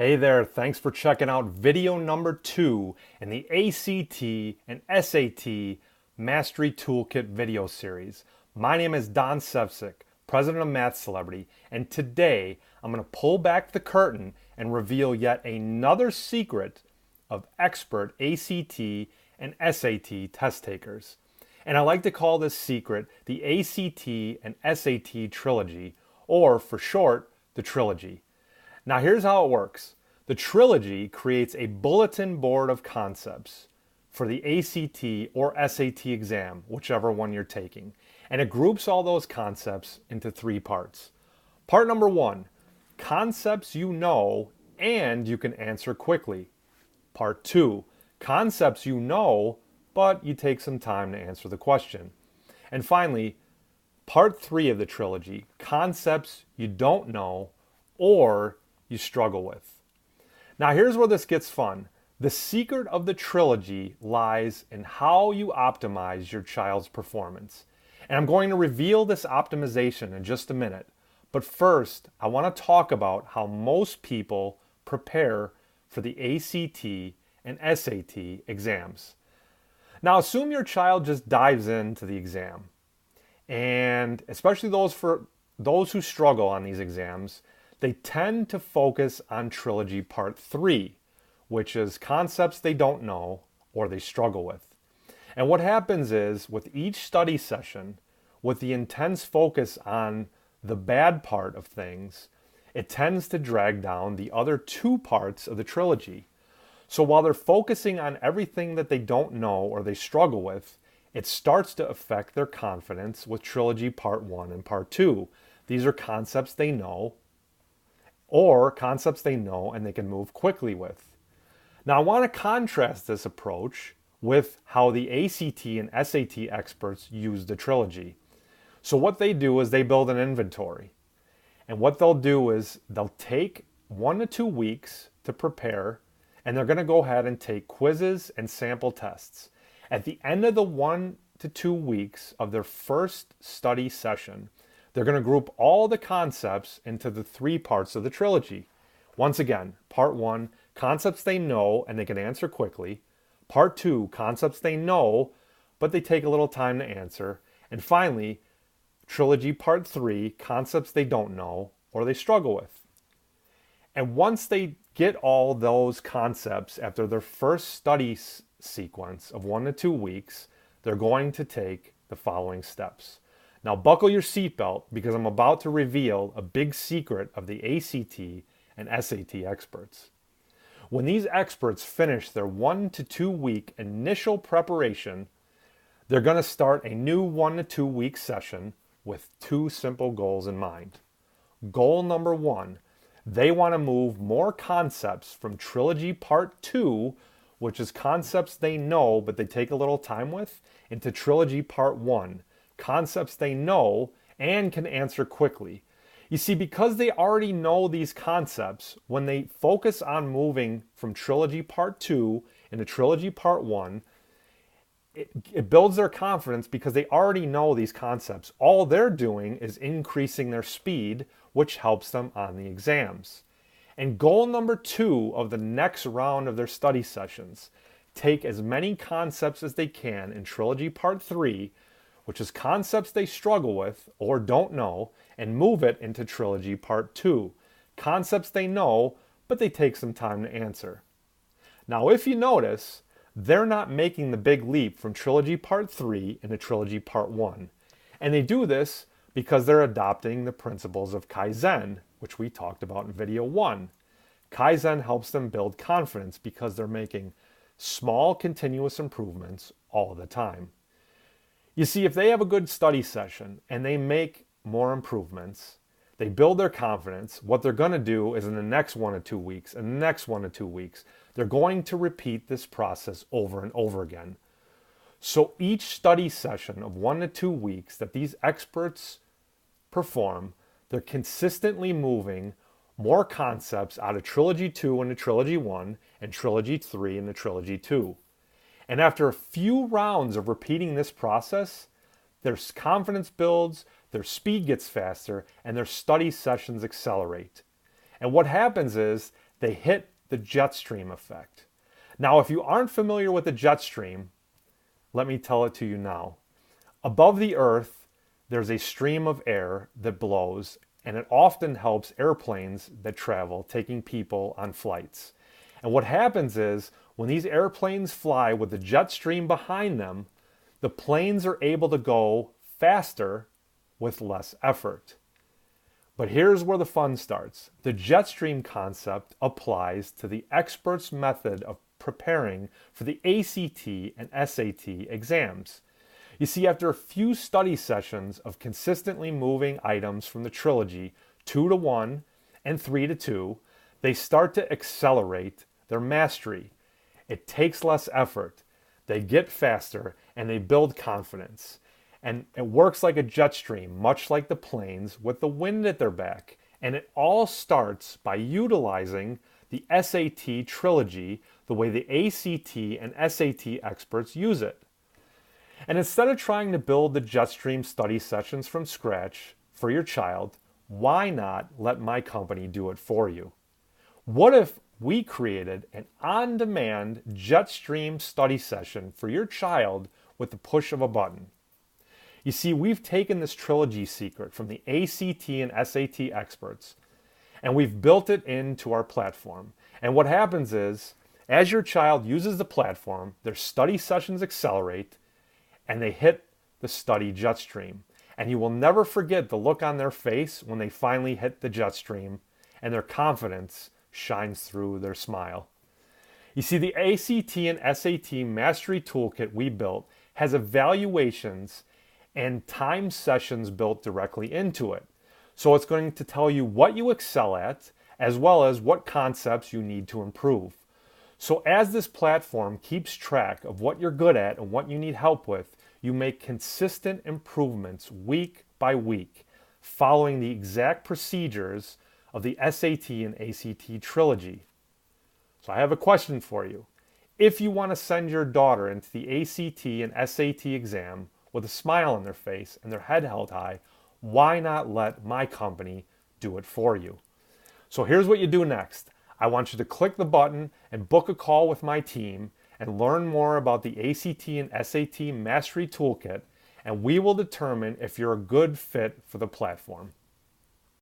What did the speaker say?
Hey there, thanks for checking out video number 2 in the ACT and SAT Mastery Toolkit video series. My name is Don Sevcik, president of Math Celebrity, and today I'm going to pull back the curtain and reveal yet another secret of expert ACT and SAT test takers. And I like to call this secret the ACT and SAT Trilogy, or for short, the Trilogy. Now here's how it works. The Trilogy creates a bulletin board of concepts for the ACT or SAT exam, whichever one you're taking. And it groups all those concepts into 3 parts. Part number 1, concepts you know and you can answer quickly. Part 2, concepts you know, but you take some time to answer the question. And finally, part 3 of the Trilogy, concepts you don't know or you struggle with. Now here's where this gets fun. The secret of the Trilogy lies in how you optimize your child's performance. And I'm going to reveal this optimization in just a minute. But first, I want to talk about how most people prepare for the ACT and SAT exams. Now assume your child just dives into the exam. And especially those who struggle on these exams, they tend to focus on Trilogy Part 3, which is concepts they don't know or they struggle with. And what happens is, with each study session, with the intense focus on the bad part of things, it tends to drag down the other 2 parts of the Trilogy. So while they're focusing on everything that they don't know or they struggle with, it starts to affect their confidence with Trilogy Part 1 and Part 2. These are concepts they know, or concepts they know and they can move quickly with. Now I want to contrast this approach with how the ACT and SAT experts use the Trilogy. So what they do is they build an inventory. And what they'll do is they'll take 1 to 2 weeks to prepare, and they're going to go ahead and take quizzes and sample tests. At the end of the 1 to 2 weeks of their first study session, they're going to group all the concepts into the 3 parts of the Trilogy. Once again, Part 1, concepts they know and they can answer quickly. Part 2, concepts they know, but they take a little time to answer. And finally, Trilogy Part 3, concepts they don't know or they struggle with. And once they get all those concepts after their first study sequence of 1 to 2 weeks, they're going to take the following steps. Now buckle your seatbelt because I'm about to reveal a big secret of the ACT and SAT experts. When these experts finish their 1 to 2 week initial preparation, they're going to start a new 1 to 2 week session with 2 simple goals in mind. Goal number 1, they want to move more concepts from Trilogy Part 2, which is concepts they know but they take a little time with, into Trilogy Part 1. Concepts they know and can answer quickly. You see, because they already know these concepts, when they focus on moving from Trilogy Part 2 into Trilogy Part 1, it builds their confidence because they already know these concepts. All they're doing is increasing their speed, which helps them on the exams. And goal number 2 of the next round of their study sessions, take as many concepts as they can in Trilogy Part 3, which is concepts they struggle with or don't know, and move it into Trilogy Part 2. Concepts they know, but they take some time to answer. Now, if you notice, they're not making the big leap from Trilogy Part 3 into Trilogy Part 1. And they do this because they're adopting the principles of Kaizen, which we talked about in video 1. Kaizen helps them build confidence because they're making small continuous improvements all the time. You see, if they have a good study session and they make more improvements, they build their confidence, what they're going to do is in the next 1 to 2 weeks and the next 1 to 2 weeks, they're going to repeat this process over and over again. So each study session of 1 to 2 weeks that these experts perform, they're consistently moving more concepts out of Trilogy 2 into Trilogy 1 and Trilogy 3 into Trilogy 2. And after a few rounds of repeating this process, their confidence builds, their speed gets faster, and their study sessions accelerate. And what happens is they hit the Jetstream effect. Now, if you aren't familiar with the jet stream, let me tell it to you now. Above the earth, there's a stream of air that blows, and it often helps airplanes that travel, taking people on flights. And what happens is, when these airplanes fly with the jet stream behind them, the planes are able to go faster with less effort. But here's where the fun starts. The jet stream concept applies to the expert's method of preparing for the ACT and SAT exams. You see, after a few study sessions of consistently moving items from the trilogy 2 to 1 and 3 to 2, they start to accelerate their mastery. It takes less effort. They get faster and they build confidence. And it works like a jet stream, much like the planes with the wind at their back. And it all starts by utilizing the SAT Trilogy the way the ACT and SAT experts use it. And instead of trying to build the Jetstream study sessions from scratch for your child, why not let my company do it for you? What if we created an on-demand Jetstream study session for your child with the push of a button? You see, we've taken this trilogy secret from the ACT and SAT experts, and we've built it into our platform. And what happens is, as your child uses the platform, their study sessions accelerate, and they hit the study jet stream. And you will never forget the look on their face when they finally hit the jet stream, and their confidence shines through their smile. You see, the ACT and SAT Mastery Toolkit we built has evaluations and time sessions built directly into it. So it's going to tell you what you excel at, as well as what concepts you need to improve. So as this platform keeps track of what you're good at and what you need help with, you make consistent improvements week by week, following the exact procedures of the SAT and ACT Trilogy. So I have a question for you. If you want to send your daughter into the ACT and SAT exam with a smile on their face and their head held high, why not let my company do it for you? So here's what you do next. I want you to click the button and book a call with my team and learn more about the ACT and SAT Mastery Toolkit, and we will determine if you're a good fit for the platform.